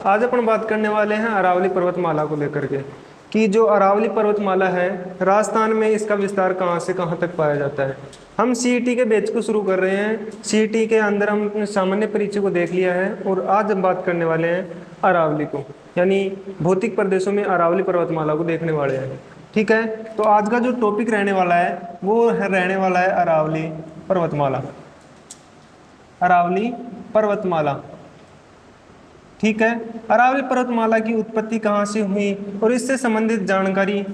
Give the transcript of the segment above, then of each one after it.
आज अपन बात करने वाले हैं अरावली पर्वतमाला को लेकर के कि जो अरावली पर्वतमाला है राजस्थान में, इसका विस्तार कहाँ से कहाँ तक पाया जाता है। हम सीईटी के बैच को शुरू कर रहे हैं। सीईटी के अंदर हम अपने सामान्य परिचय को देख लिया है और आज हम बात करने वाले हैं अरावली को, यानी भौतिक प्रदेशों में अरावली पर्वतमाला को देखने वाले हैं। ठीक है, तो आज का जो टॉपिक रहने वाला है वो रहने वाला है अरावली पर्वतमाला। अरावली पर्वतमाला, ठीक है। अरावली पर्वतमाला की उत्पत्ति कहाँ से हुई और इससे संबंधित जानकारी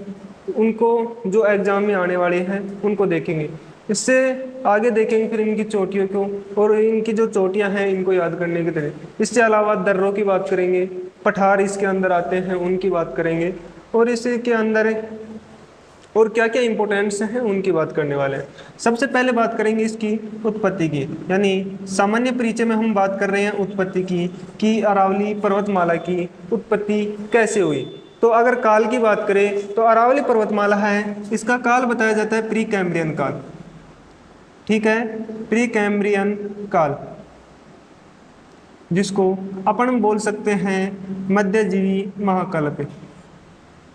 उनको जो एग्जाम में आने वाले हैं उनको देखेंगे। इससे आगे देखेंगे फिर इनकी चोटियों को और इनकी जो चोटियां हैं इनको याद करने के तरीके। इसके अलावा दर्रों की बात करेंगे, पठार इसके अंदर आते हैं उनकी बात करेंगे और इसके अंदर और क्या क्या इंपॉर्टेंस हैं उनकी बात करने वाले हैं। सबसे पहले बात करेंगे इसकी उत्पत्ति की, यानी सामान्य परिचय में हम बात कर रहे हैं उत्पत्ति की कि अरावली पर्वतमाला की उत्पत्ति कैसे हुई। तो अगर काल की बात करें तो अरावली पर्वतमाला है, इसका काल बताया जाता है प्री कैम्ब्रियन काल। ठीक है, प्री कैम्ब्रियन काल, जिसको अपन बोल सकते हैं मध्यजीवी महाकल्प,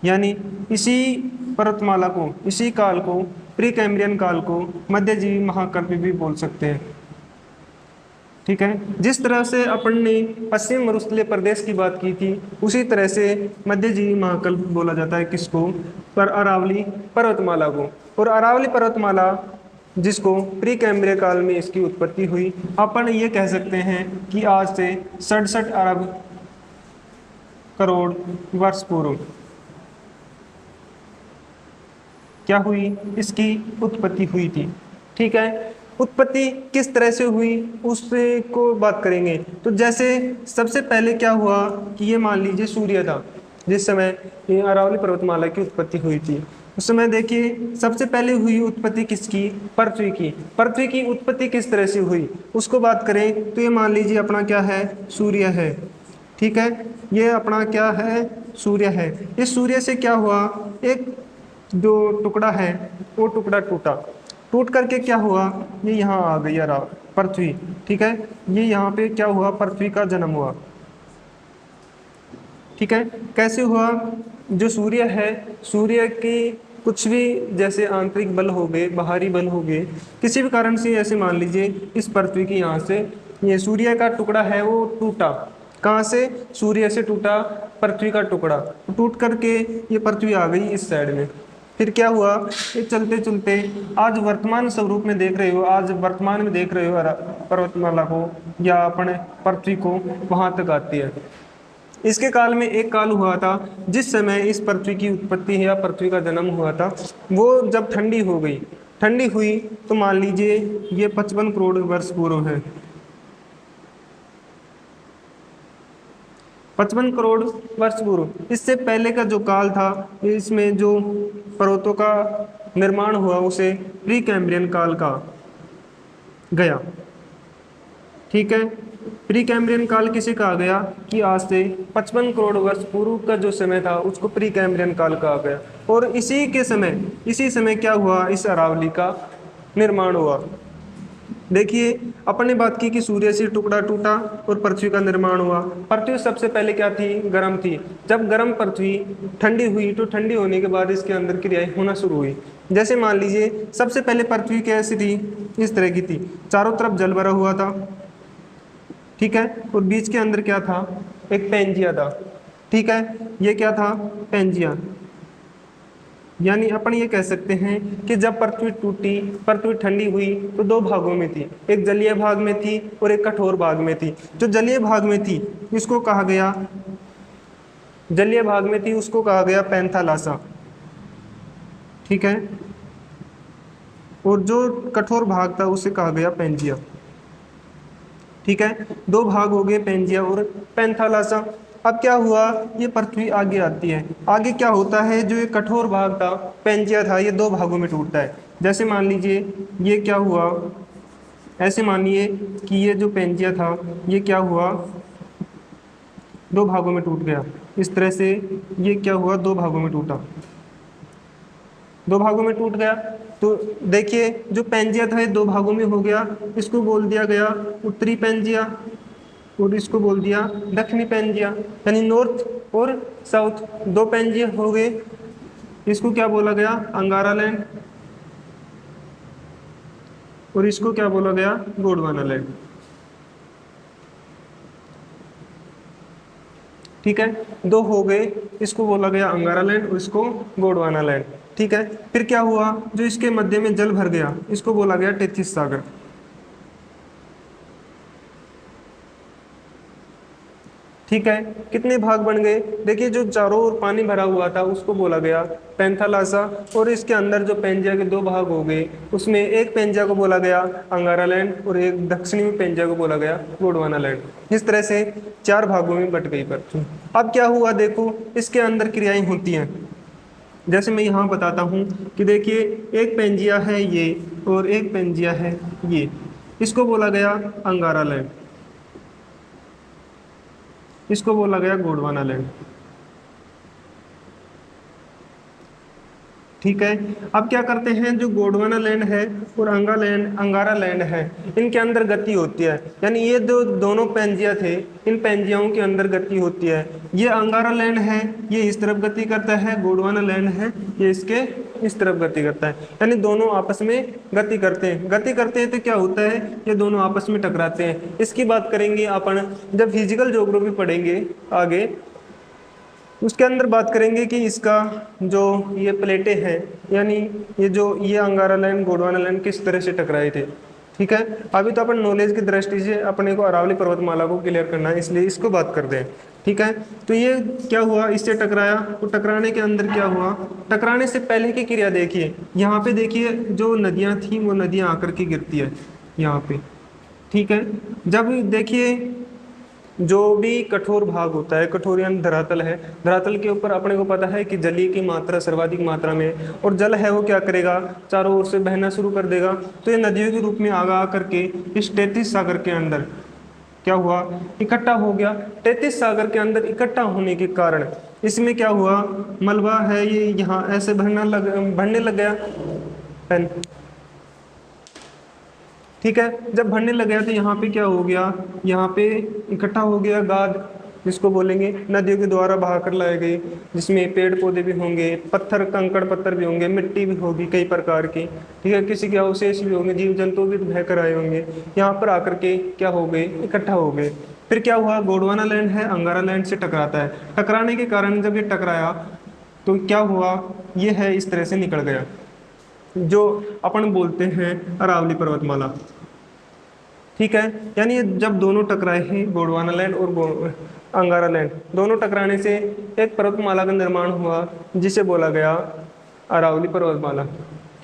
यानी इसी पर्वतमाला को, इसी काल को, प्री कैम्ब्रियन काल को मध्यजीवी महाकल्प भी बोल सकते हैं। ठीक है, जिस तरह से अपन ने पश्चिम मरुस्थलीय प्रदेश की बात की थी उसी तरह से मध्यजीवी महाकल्प बोला जाता है किसको, पर अरावली पर्वतमाला को। और अरावली पर्वतमाला जिसको प्री कैम्ब्रियन काल में इसकी उत्पत्ति हुई, अपन ये कह सकते हैं कि आज से 67 अरब करोड़ वर्ष पूर्व क्या हुई, इसकी उत्पत्ति हुई थी। ठीक है, उत्पत्ति किस तरह से हुई उससे को बात करेंगे। तो जैसे सबसे पहले क्या हुआ कि ये मान लीजिए सूर्य था जिस समय ये अरावली पर्वतमाला की उत्पत्ति हुई थी, उस समय देखिए सबसे पहले हुई उत्पत्ति किसकी, पृथ्वी की। पृथ्वी की उत्पत्ति किस तरह से हुई उसको बात करें तो ये मान लीजिए अपना क्या है, सूर्य है। ठीक है, ये अपना क्या है, सूर्य है। इस सूर्य से क्या हुआ, एक जो टुकड़ा है वो टुकड़ा टूटा, टूट करके क्या हुआ, ये यहाँ आ गई पृथ्वी। ठीक है, ये यहाँ पे क्या हुआ, पृथ्वी का जन्म हुआ। ठीक है, कैसे हुआ, जो सूर्य है, सूर्य की कुछ भी जैसे आंतरिक बल हो गए, बाहरी बल हो गए, किसी भी कारण से ऐसे मान लीजिए इस पृथ्वी की यहाँ से ये सूर्य का टुकड़ा है वो टूटा। कहाँ से, सूर्य से टूटा पृथ्वी का टुकड़ा, टूट करके ये पृथ्वी आ गई इस साइड में। फिर क्या हुआ, ये चलते चलते आज वर्तमान स्वरूप में देख रहे हो, आज वर्तमान में देख रहे हो पर्वतमाला को या अपने पृथ्वी को, वहां तक आती है। इसके काल में एक काल हुआ था जिस समय इस पृथ्वी की उत्पत्ति या पृथ्वी का जन्म हुआ था, वो जब ठंडी हो गई, ठंडी हुई तो मान लीजिए ये 55 करोड़ वर्ष पूर्व है। 55 करोड़ वर्ष पूर्व। इससे पहले का जो काल था इसमें जो पर्वतों का निर्माण हुआ उसे प्री कैम्ब्रियन काल कहा गया। ठीक है, प्री कैम्ब्रियन काल किसे कहा गया कि आज से 55 करोड़ वर्ष पूर्व का जो समय था उसको प्री कैम्ब्रियन काल कहा गया। और इसी समय क्या हुआ, इस अरावली का निर्माण हुआ। देखिए अपन ने बात की कि सूर्य से टुकड़ा टूटा और पृथ्वी का निर्माण हुआ। पृथ्वी सबसे पहले क्या थी, गर्म थी। जब गर्म पृथ्वी ठंडी हुई तो ठंडी होने के बाद इसके अंदर क्रियाएं होना शुरू हुई। जैसे मान लीजिए सबसे पहले पृथ्वी कैसी थी, इस तरह की थी, चारों तरफ जल भरा हुआ था। ठीक है, और बीच के अंदर क्या था, एक पेंजिया था। ठीक है, ये क्या था, पेंजिया। यानी अपन ये कह सकते हैं कि जब पृथ्वी टूटी, पृथ्वी ठंडी हुई तो दो भागों में थी, एक जलीय भाग में थी और एक कठोर भाग में थी। जो जलीय भाग में थी इसको कहा गया, जलीय भाग में थी उसको कहा गया पैंथालासा। ठीक है, और जो कठोर भाग था उसे कहा गया पेंजिया। ठीक है, दो भाग हो गए, पेंजिया और पैंथालासा। अब क्या हुआ, ये पृथ्वी आगे आती है, आगे क्या होता है, जो ये कठोर भाग था, पेंजिया था, ये दो भागों में टूटता है। जैसे मान लीजिए ये क्या हुआ, ऐसे मानिए कि ये जो पेंजिया था ये क्या हुआ, दो भागों में टूट गया। इस तरह से ये क्या हुआ, दो भागों में टूटा, दो भागों में टूट गया। तो देखिए जो पेंजिया था ये दो भागों में हो गया, इसको बोल दिया गया उत्तरी पेंजिया, और इसको बोल दिया दक्षिणी पेंजिया, यानी नॉर्थ और साउथ दो पेंजिया हो गए। इसको क्या बोला गया? अंगारा लैंड। और इसको क्या बोला गया? गोंडवाना लैंड। ठीक है, दो हो गए, इसको बोला गया अंगारा लैंड और इसको गोंडवाना लैंड। ठीक है, फिर क्या हुआ? जो इसके मध्य में जल भर गया इसको बोला गया टेथिस सागर। ठीक है, कितने भाग बन गए? देखिए, जो चारों ओर पानी भरा हुआ था उसको बोला गया पैंथालासा, और इसके अंदर जो पेंजिया के दो भाग हो गए उसमें एक पेंजिया को बोला गया अंगारा लैंड और एक दक्षिणी पेंजिया को बोला गया गोंडवाना लैंड। इस तरह से चार भागों में बट गई पृथ्वी। अब क्या हुआ? देखो, इसके अंदर क्रियाएं होती हैं। जैसे मैं यहाँ बताता हूँ कि देखिए, एक पेंजिया है ये और एक पेंजिया है ये, इसको बोला गया अंगारा लैंड, इसको बोला गया गोंडवाना लैंड। ठीक है, अब क्या करते हैं? जो गोंडवाना लैंड है और अंगारा लैंड है, इनके अंदर गति होती है, यानी ये जो दोनों पेंजिया थे इन पेंजियाओं के अंदर गति होती है। ये अंगारा लैंड है, ये इस तरफ गति करता है, गोंडवाना लैंड है, ये इसके इस तरफ गति करता है, यानी दोनों आपस में गति करते हैं। गति करते हैं तो क्या होता है? ये दोनों आपस में टकराते हैं। इसकी बात करेंगे अपन जब फिजिकल ज्योग्राफी पढ़ेंगे आगे, उसके अंदर बात करेंगे कि इसका जो ये प्लेटें हैं, यानी ये अंगारा लैंड गोंडवाना लैंड किस तरह से टकराए थे। ठीक है, अभी तो अपन नॉलेज की दृष्टि से अपने को अरावली पर्वतमाला को क्लियर करना है, इसलिए इसको बात करते हैं। ठीक है, तो ये क्या हुआ? इससे टकराया, तो टकराने के अंदर क्या हुआ? टकराने से पहले की क्रिया देखिए, यहाँ पे देखिए जो नदियाँ थी वो नदियाँ आकर के गिरती है यहाँ पे। ठीक है, जब देखिए जो भी कठोर भाग होता है, कठोर यानी धरातल है, धरातल के ऊपर अपने को पता है कि जलीय की मात्रा सर्वाधिक मात्रा में, और जल है वो क्या करेगा? चारों ओर से बहना शुरू कर देगा। तो ये नदियों के रूप में आगा आकर के इस टेथिस सागर के अंदर क्या हुआ? इकट्ठा हो गया। टेथिस सागर के अंदर इकट्ठा होने के कारण इसमें क्या हुआ? मलबा है ये यहाँ ऐसे बढ़ने लग गया। ठीक है, जब भरने लग गया तो यहाँ पे क्या हो गया? यहाँ पे इकट्ठा हो गया गाद, जिसको बोलेंगे नदियों के द्वारा बहा कर लाए गए, जिसमें पेड़ पौधे भी होंगे, पत्थर कंकड़ पत्थर भी होंगे, मिट्टी भी होगी कई प्रकार की। ठीक है, किसी के अवशेष भी होंगे, जीव जंतु भी बह कर आए होंगे, यहाँ पर आकर के क्या हो गए? इकट्ठा हो गए। फिर क्या हुआ? गोंडवाना लैंड है अंगारा लैंड से टकराता है। टकराने के कारण जब ये टकराया तो क्या हुआ? ये है इस तरह से निकल गया, जो अपन बोलते हैं अरावली पर्वतमाला। ठीक है, यानी ये जब दोनों टकराए हैं, गोंडवाना लैंड और अंगारा लैंड, दोनों टकराने से एक पर्वतमाला का निर्माण हुआ जिसे बोला गया अरावली पर्वतमाला।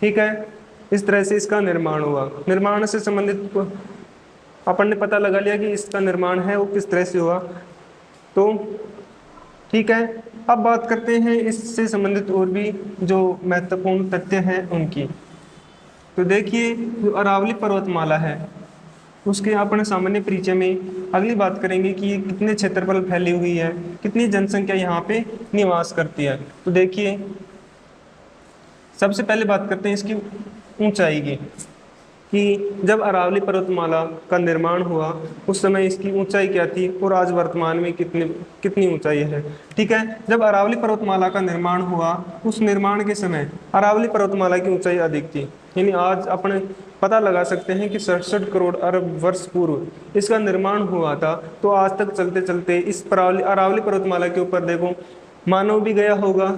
ठीक है, इस तरह से इसका निर्माण हुआ। निर्माण से संबंधित अपन ने पता लगा लिया कि इसका निर्माण है वो किस तरह से हुआ। तो ठीक है, अब बात करते हैं इससे संबंधित और भी जो महत्वपूर्ण तथ्य हैं उनकी। तो देखिए, जो अरावली पर्वतमाला है उसके अपने सामान्य परिचय में अगली बात करेंगे कि ये कितने क्षेत्रफल फैली हुई है, कितनी जनसंख्या यहाँ पे निवास करती है। तो देखिए, सबसे पहले बात करते हैं इसकी ऊंचाई की, कि जब अरावली पर्वतमाला का निर्माण हुआ उस समय इसकी ऊंचाई क्या थी और आज वर्तमान में कितनी ऊंचाई है। ठीक है, जब अरावली पर्वतमाला का निर्माण हुआ उस निर्माण के समय अरावली पर्वतमाला की ऊंचाई अधिक थी, यानी आज अपने पता लगा सकते हैं कि 67 करोड़ अरब वर्ष पूर्व इसका निर्माण हुआ था। तो आज तक चलते चलते इस अरावली पर्वतमाला के ऊपर देखो मानव भी गया होगा,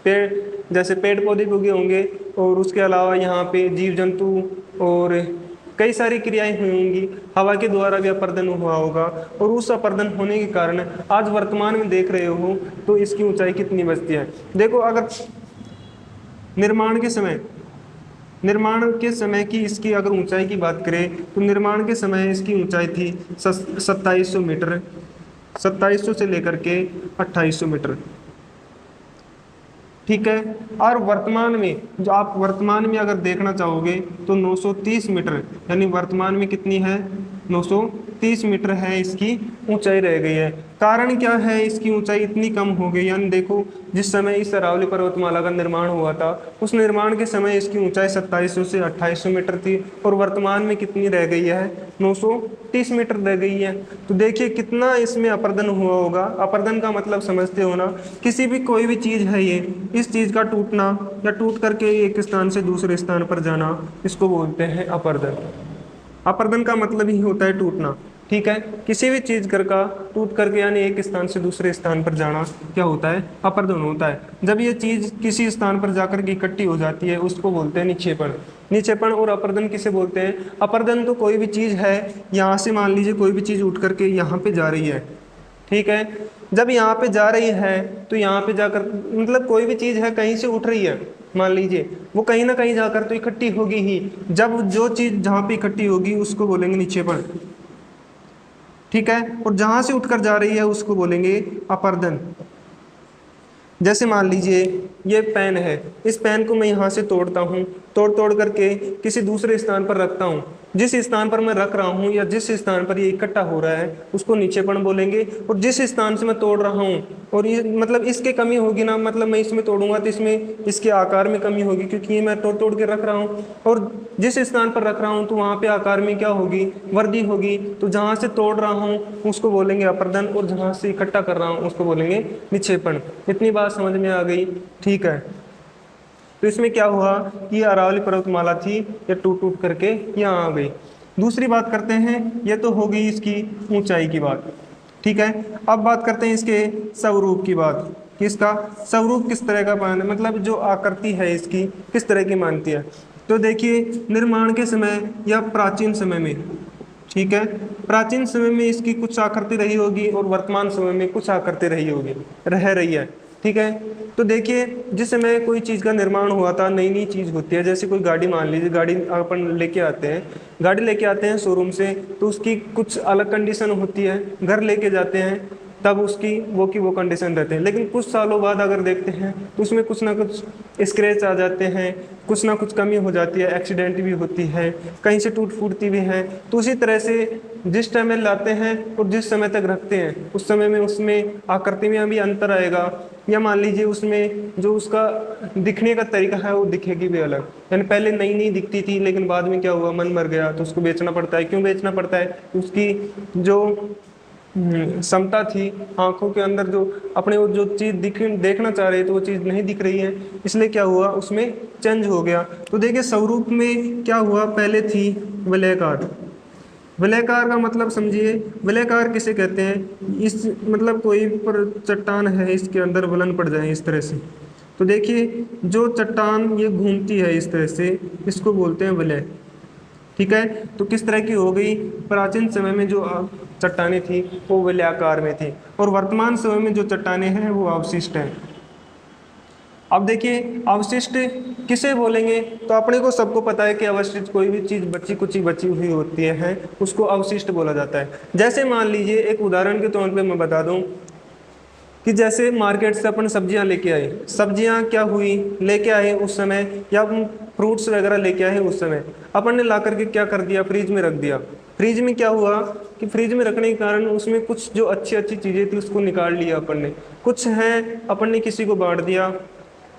जैसे पेड़ पौधे भी उगे होंगे, और उसके अलावा यहाँ पे जीव जंतु और कई सारी क्रियाएं हुई होंगी, हवा के द्वारा भी अपर्दन हुआ होगा, और उस अपर्दन होने के कारण आज वर्तमान में देख रहे हो तो इसकी ऊंचाई कितनी बचती है। देखो, अगर निर्माण के समय की इसकी अगर ऊंचाई की बात करें तो निर्माण के समय इसकी ऊंचाई थी 2700 मीटर, 2700 से लेकर के 2800 मीटर। ठीक है, और वर्तमान में जो आप वर्तमान में अगर देखना चाहोगे तो 930 मीटर, यानी वर्तमान में कितनी है? 930 मीटर है इसकी ऊंचाई रह गई है। कारण क्या है इसकी ऊंचाई इतनी कम हो गई? यानी देखो, जिस समय इस अरावली पर्वतमाला का निर्माण हुआ था उस निर्माण के समय इसकी ऊंचाई 2700 से 2800 मीटर थी और वर्तमान में कितनी रह गई है? 930 मीटर रह गई है। तो देखिए कितना इसमें अपरदन हुआ होगा। अपरदन का मतलब समझते हो ना, किसी भी कोई भी चीज़ है ये, इस चीज़ का टूटना या टूट करके एक स्थान से दूसरे स्थान पर जाना, इसको बोलते हैं अपरदन। अपरदन का मतलब ही होता है टूटना। ठीक है, किसी भी चीज घर का टूट करके यानी एक स्थान से दूसरे स्थान पर जाना क्या होता है? अपरदन होता है। जब ये चीज किसी स्थान पर जाकर के इकट्ठी हो जाती है उसको बोलते हैं निक्षेपण। निक्षेपण और अपरदन किसे बोलते हैं? अपरदन तो कोई भी चीज है, यहाँ से मान लीजिए कोई भी चीज उठ करके यहाँ पे जा रही है, ठीक है, जब यहाँ पे जा रही है तो यहाँ पे जाकर मतलब कोई भी चीज है कहीं से उठ रही है, मान लीजिए वो कहीं ना कहीं जाकर तो इकट्ठी होगी ही। जब जो चीज जहाँ पे इकट्ठी होगी उसको बोलेंगे निक्षेपण, ठीक है, और जहां से उठकर जा रही है उसको बोलेंगे अपरदन। जैसे मान लीजिए ये पेन है, इस पेन को मैं यहाँ से तोड़ता हूँ, तोड़ करके किसी दूसरे स्थान पर रखता हूँ। जिस स्थान पर मैं रख रहा हूँ या जिस स्थान पर ये इकट्ठा हो रहा है उसको निक्षेपण बोलेंगे। और जिस स्थान से मैं तोड़ रहा हूँ और ये मतलब इसके कमी होगी ना, मतलब मैं इसमें तोड़ूंगा तो इसमें इसके आकार में कमी होगी क्योंकि ये मैं तोड़ के रख रहा हूँ। और जिस स्थान पर रख रहा हूँ तो वहाँ पे आकार में क्या होगी? वृद्धि होगी। तो जहाँ से तोड़ रहा हूँ उसको बोलेंगे अपरदन और जहाँ से इकट्ठा कर रहा हूँ उसको बोलेंगे निक्षेपण। इतनी बात समझ में आ गई? ठीक है, तो इसमें क्या हुआ कि अरावली पर्वतमाला थी ये टूट करके यहाँ आ गई। दूसरी बात करते हैं, ये तो हो गई इसकी ऊंचाई की बात, ठीक है। अब बात करते हैं इसके स्वरूप की बात कि इसका स्वरूप किस तरह का मान है, मतलब जो आकृति है इसकी किस तरह की मानती है। तो देखिए निर्माण के समय या प्राचीन समय में, ठीक है, प्राचीन समय में इसकी कुछ आकृति रही होगी और वर्तमान समय में कुछ आकृति रही होगी, रह रही है, ठीक है। तो देखिए जिस समय कोई चीज़ का निर्माण हुआ था, नई नई चीज़ होती है, जैसे कोई गाड़ी मान लीजिए, गाड़ी अपन लेके आते हैं, गाड़ी लेके आते हैं शोरूम से तो उसकी कुछ अलग कंडीशन होती है, घर लेके जाते हैं तब उसकी वो कंडीशन रहते हैं। लेकिन कुछ सालों बाद अगर देखते हैं तो उसमें कुछ ना कुछ स्क्रैच आ जाते हैं, कुछ ना कुछ कमी हो जाती है, एक्सीडेंट भी होती है, कहीं से टूट फूटती भी है। तो उसी तरह से जिस टाइम में लाते हैं और जिस समय तक रखते हैं उस समय में उसमें आकृति में भी अंतर आएगा, या मान लीजिए उसमें जो उसका दिखने का तरीका है वो दिखेगी भी अलग। यानी पहले नई नई दिखती थी लेकिन बाद में क्या हुआ, मन मर गया तो उसको बेचना पड़ता है। क्यों बेचना पड़ता है? उसकी जो क्षमता थी आंखों के अंदर, जो अपने वो जो चीज़ देखना चाह रहे थे वो चीज़ नहीं दिख रही है, इसलिए क्या हुआ उसमें चेंज हो गया। तो देखिए स्वरूप में क्या हुआ, पहले थी वलयाकार। वलयाकार का मतलब समझिए, वलयाकार किसे कहते हैं? इस मतलब कोई पर चट्टान है इसके अंदर वलन पड़ जाए इस तरह से, तो देखिए जो चट्टान ये घूमती है इस तरह से, इसको बोलते हैं वलय, ठीक है। तो किस तरह की हो गई? प्राचीन समय में जो चट्टानें थी वो वलयाकार में थी और वर्तमान समय में जो चट्टानें हैं वो अवशिष्ट हैं। अब देखिए अवशिष्ट किसे बोलेंगे? तो अपने को सबको पता है कि अवशिष्ट कोई भी चीज़ बची हुई होती है उसको अवशिष्ट बोला जाता है। जैसे मान लीजिए एक उदाहरण के तौर पे मैं बता दूं कि जैसे मार्केट से अपन सब्जियां लेके आए, सब्जियां क्या हुई, लेके आए उस समय, या फ्रूट्स वगैरह लेके आए उस समय, अपन ने ला करके क्या कर दिया, फ्रिज में रख दिया। फ्रिज में क्या हुआ कि फ्रिज में रखने के कारण उसमें कुछ जो अच्छी अच्छी चीज़ें थी उसको निकाल लिया अपन ने, कुछ हैं अपन ने किसी को बांट दिया,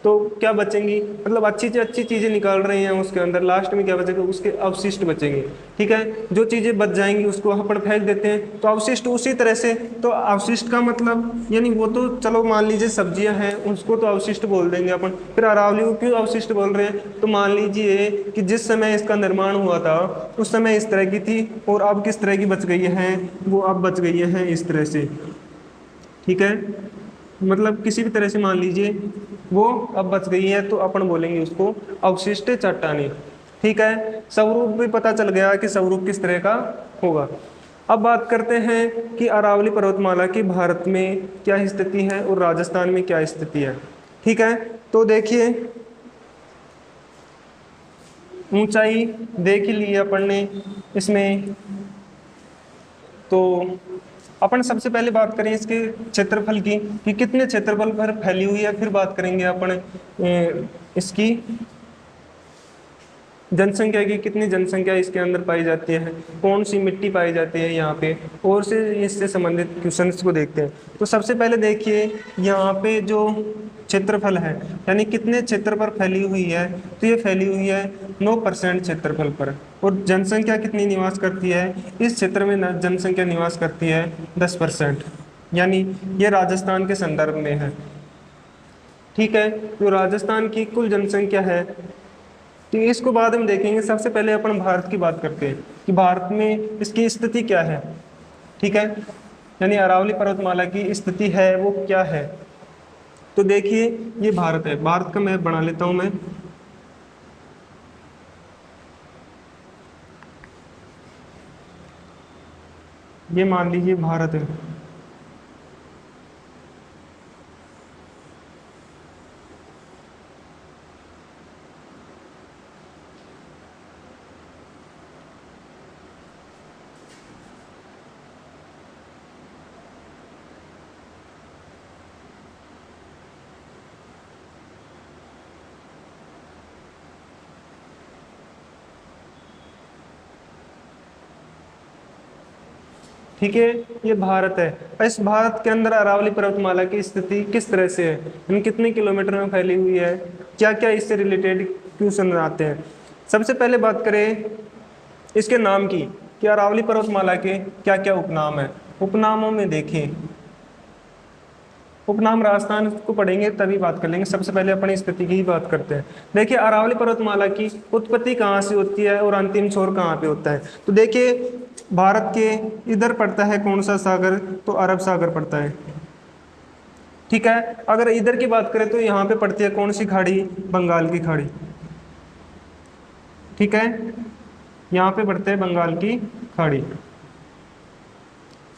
तो क्या बचेंगी, मतलब अच्छी चीज़ें निकाल रहे हैं उसके अंदर, लास्ट में क्या बचेगा, उसके अवशिष्ट बचेंगे, ठीक है। जो चीज़ें बच जाएंगी उसको अपन फेंक देते हैं, तो अवशिष्ट उसी तरह से। तो अवशिष्ट का मतलब यानी वो तो चलो मान लीजिए सब्जियां हैं उसको तो अवशिष्ट बोल देंगे अपन। फिर अरावली को क्यों अवशिष्ट बोल रहे हैं? तो मान लीजिए कि जिस समय इसका निर्माण हुआ था उस समय इस तरह की थी और अब किस तरह की बच गई हैं, वो अब बच गई हैं इस तरह से, ठीक है। मतलब किसी भी तरह से मान लीजिए वो अब बच गई है तो अपन बोलेंगे उसको अवशिष्ट चट्टानें, ठीक है। स्वरूप भी पता चल गया कि स्वरूप किस तरह का होगा। अब बात करते हैं कि अरावली पर्वतमाला की भारत में क्या स्थिति है और राजस्थान में क्या स्थिति है, ठीक है। तो देखिए ऊंचाई देख ही ली अपन ने इसमें, तो अपन सबसे पहले बात करें इसके क्षेत्रफल की कि कितने क्षेत्रफल पर फैली हुई है, फिर बात करेंगे अपन इसकी जनसंख्या की कितनी जनसंख्या इसके अंदर पाई जाती है, कौन सी मिट्टी पाई जाती है यहाँ पे, और से इससे संबंधित क्वेश्चंस को देखते हैं। तो सबसे पहले देखिए यहाँ पे जो क्षेत्रफल है, यानी कितने क्षेत्र पर फैली हुई है, तो ये फैली हुई है 9% क्षेत्रफल पर। और जनसंख्या कितनी निवास करती है, इस क्षेत्र में जनसंख्या निवास करती है 10%, यानी ये राजस्थान के संदर्भ में है। ठीक है, तो राजस्थान की कुल जनसंख्या है, तो इसको बाद में देखेंगे। सबसे पहले अपन भारत की बात करते हैं कि भारत में इसकी स्थिति क्या है। ठीक है, यानी अरावली पर्वतमाला की स्थिति है वो क्या है। तो देखिए ये भारत है, भारत का मैप बना लेता हूं मैं। ये मान लीजिए भारत है। ठीक है, ये भारत है। इस भारत के अंदर अरावली पर्वतमाला की स्थिति किस तरह से है, हम कितने किलोमीटर में फैली हुई है, क्या क्या इससे रिलेटेड क्वेश्चन आते हैं। सबसे पहले बात करें इसके नाम की कि अरावली पर्वतमाला के क्या क्या उपनाम है। उपनामों में देखिए, उपनाम राजस्थान को पढ़ेंगे तभी बात कर लेंगे। सबसे पहले अपनी स्थिति की ही बात करते हैं। देखिए अरावली पर्वतमाला की उत्पत्ति कहाँ से होती है और अंतिम छोर कहाँ पे होता है। तो देखिए भारत के इधर पड़ता है कौन सा सागर, तो अरब सागर पड़ता है। ठीक है, अगर इधर की बात करें तो यहाँ पे पड़ती है कौन सी खाड़ी, बंगाल की खाड़ी। ठीक है, यहाँ पे पड़ते हैं बंगाल की खाड़ी।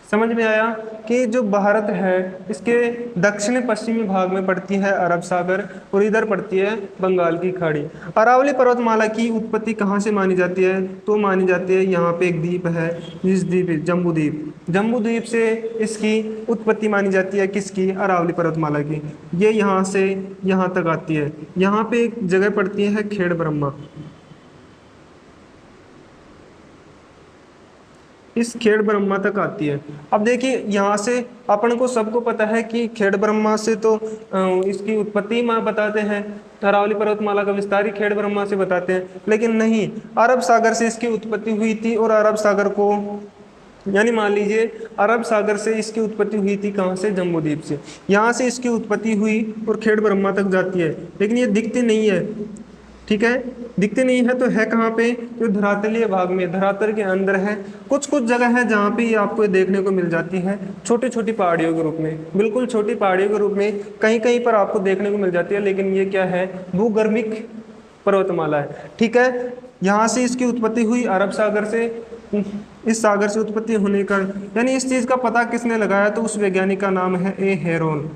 समझ में आया कि जो भारत है इसके दक्षिण पश्चिमी भाग में पड़ती है अरब सागर और इधर पड़ती है बंगाल की खाड़ी। अरावली पर्वतमाला की उत्पत्ति कहाँ से मानी जाती है, तो मानी जाती है यहाँ पे एक द्वीप है, जिस द्वीप जम्बू द्वीप, जम्बू द्वीप से इसकी उत्पत्ति मानी जाती है। किसकी, अरावली पर्वतमाला की। ये यहाँ से यहाँ तक आती है। यहाँ पे एक जगह पड़ती है खेड़ ब्रह्मा, इस खेड़ ब्रह्मा तक आती है। अब देखिए यहाँ से अपन को सबको पता है कि खेड़ ब्रह्मा से तो इसकी उत्पत्ति माँ बताते हैं, अरावली पर्वतमाला का विस्तार ही खेड़ ब्रह्मा से बताते हैं, लेकिन नहीं, अरब सागर से इसकी उत्पत्ति हुई थी। और अरब सागर को, यानी मान लीजिए अरब सागर से इसकी उत्पत्ति हुई थी, कहाँ से, जम्बूद्वीप से। यहाँ से इसकी उत्पत्ति हुई और खेड़ ब्रह्मा तक जाती है, लेकिन ये दिखती नहीं है। ठीक है, दिखते नहीं है तो है कहाँ पे, जो धरातलीय भाग में, धरातल के अंदर है। कुछ कुछ जगह है जहाँ पे ये आपको देखने को मिल जाती है, छोटी छोटी पहाड़ियों के रूप में, बिल्कुल छोटी पहाड़ियों के रूप में कहीं कहीं पर आपको देखने को मिल जाती है। लेकिन ये क्या है, भूगर्भिक पर्वतमाला है। ठीक है, यहाँ से इसकी उत्पत्ति हुई अरब सागर से, इस सागर से उत्पत्ति होने का, यानी इस चीज़ का पता किसने लगाया, तो उस वैज्ञानिक का नाम है ए हेरोन।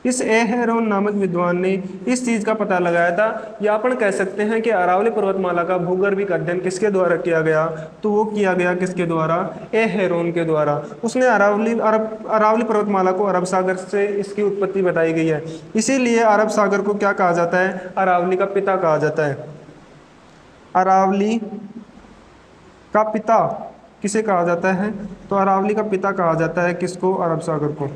इस ए हेरोन नामक विद्वान ने इस चीज़ का पता लगाया था। या अपन कह सकते हैं कि अरावली पर्वतमाला का भूगर्भिक अध्ययन किसके द्वारा किया गया, तो वो किया गया किसके द्वारा, ए हेरोन के द्वारा। उसने अरावली पर्वतमाला को अरब सागर से इसकी उत्पत्ति बताई गई है। इसीलिए अरब सागर को क्या कहा जाता है, अरावली का पिता कहा जाता है। अरावली का पिता किसे कहा जाता है, तो अरावली का पिता कहा जाता है किसको, अरब सागर को।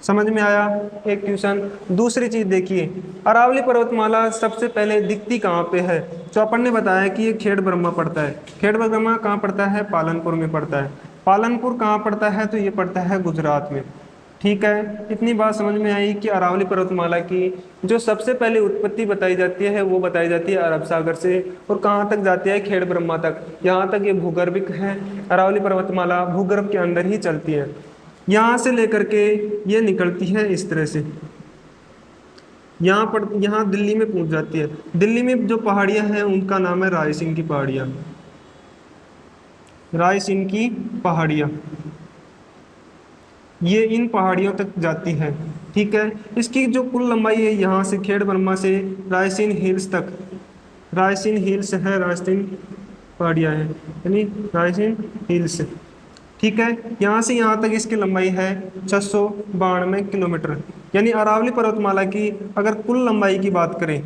समझ में आया एक क्वेश्चन। दूसरी चीज देखिए, अरावली पर्वतमाला सबसे पहले दिखती कहाँ पे है, तो अपन ने बताया कि ये खेड़ ब्रह्मा पड़ता है। खेड़ ब्रह्मा कहाँ पड़ता है, पालनपुर में पड़ता है। पालनपुर कहाँ पड़ता है, तो ये पड़ता है गुजरात में। ठीक है, इतनी बात समझ में आई कि अरावली पर्वतमाला की जो सबसे पहले उत्पत्ति बताई जाती है वो बताई जाती है अरब सागर से, और कहाँ तक जाती है, खेड़ ब्रह्मा तक। यहाँ तक ये भूगर्भिक है, अरावली पर्वतमाला भूगर्भ के अंदर ही चलती है। यहाँ से लेकर के ये निकलती है इस तरह से, यहाँ दिल्ली में पहुंच जाती है। दिल्ली में जो पहाड़ियाँ हैं उनका नाम है रायसीन की पहाड़ियाँ, रायसीन की पहाड़ियाँ, ये इन पहाड़ियों तक जाती है। ठीक है, इसकी जो कुल लंबाई है यहाँ से खेड़ ब्रह्मा से रायसीन हिल्स तक, रायसीन हिल्स है, रायसीन पहाड़ियाँ हैं, यानी रायसीन हिल्स। ठीक है, यहाँ से यहाँ तक इसकी लंबाई है 692 किलोमीटर। यानी अरावली पर्वतमाला की अगर कुल लंबाई की बात करें,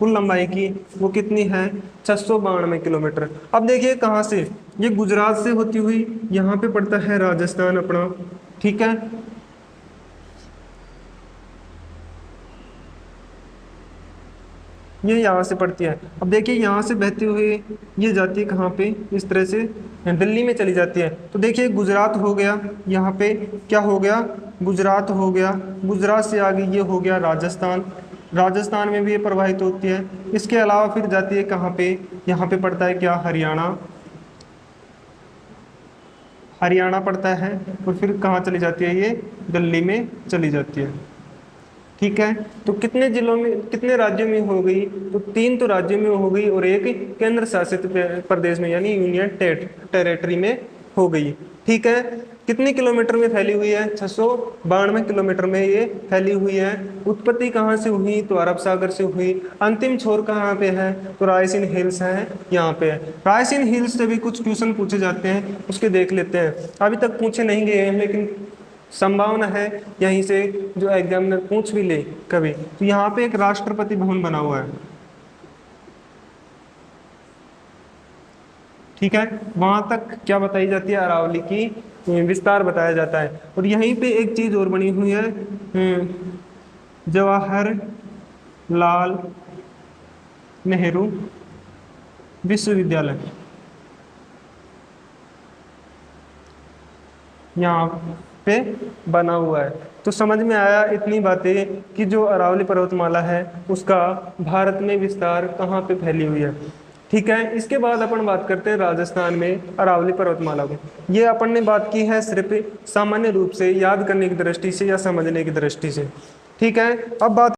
कुल लंबाई की वो कितनी है 692 किलोमीटर। अब देखिए कहाँ से, ये गुजरात से होती हुई यहाँ पे पड़ता है राजस्थान अपना, ठीक है। ये यहाँ से पड़ती है। अब देखिए यहाँ से बहती हुई ये जाती है कहाँ पे, इस तरह से दिल्ली में चली जाती है। तो देखिए गुजरात हो गया, यहाँ पे क्या हो गया, गुजरात हो गया, गुजरात से आगे ये हो गया राजस्थान, राजस्थान में भी ये प्रवाहित होती है। इसके अलावा फिर जाती है कहाँ पे, यहाँ पे पड़ता है क्या, हरियाणा, हरियाणा पड़ता है, और फिर कहाँ चली जाती है, ये दिल्ली में चली जाती है, ठीक है। तो कितने जिलों में, कितने राज्यों में हो गई, तो 3 तो राज्यों में हो गई और एक केंद्र शासित प्रदेश में यानी यूनियन टेरेटरी में हो गई, ठीक है। कितने किलोमीटर में फैली हुई है, 692 किलोमीटर में ये फैली हुई है। उत्पत्ति कहाँ से हुई, तो अरब सागर से हुई। अंतिम छोर कहाँ पे है, तो रायसीन हिल्स है, यहाँ पे है। रायसीन हिल्स से भी कुछ क्वेश्चन पूछे जाते हैं, उसके देख लेते हैं। अभी तक पूछे नहीं गए हैं लेकिन संभावना है यहीं से जो एग्जामिनर पूछ भी ले कभी। तो यहाँ पे एक राष्ट्रपति भवन बना हुआ है, ठीक है। वहां तक क्या बताई जाती है, अरावली की विस्तार बताया जाता है। और यहीं पे एक चीज और बनी हुई है, जवाहरलाल नेहरू विश्वविद्यालय, यहाँ पे बना हुआ है। तो समझ में आया इतनी बातें कि जो अरावली पर्वतमाला है उसका भारत में विस्तार कहाँ पे फैली हुई है, ठीक है। इसके बाद अपन बात करते हैं राजस्थान में अरावली पर्वतमाला को। ये अपन ने बात की है सिर्फ सामान्य रूप से याद करने की दृष्टि से या समझने की दृष्टि से, ठीक है। अब बात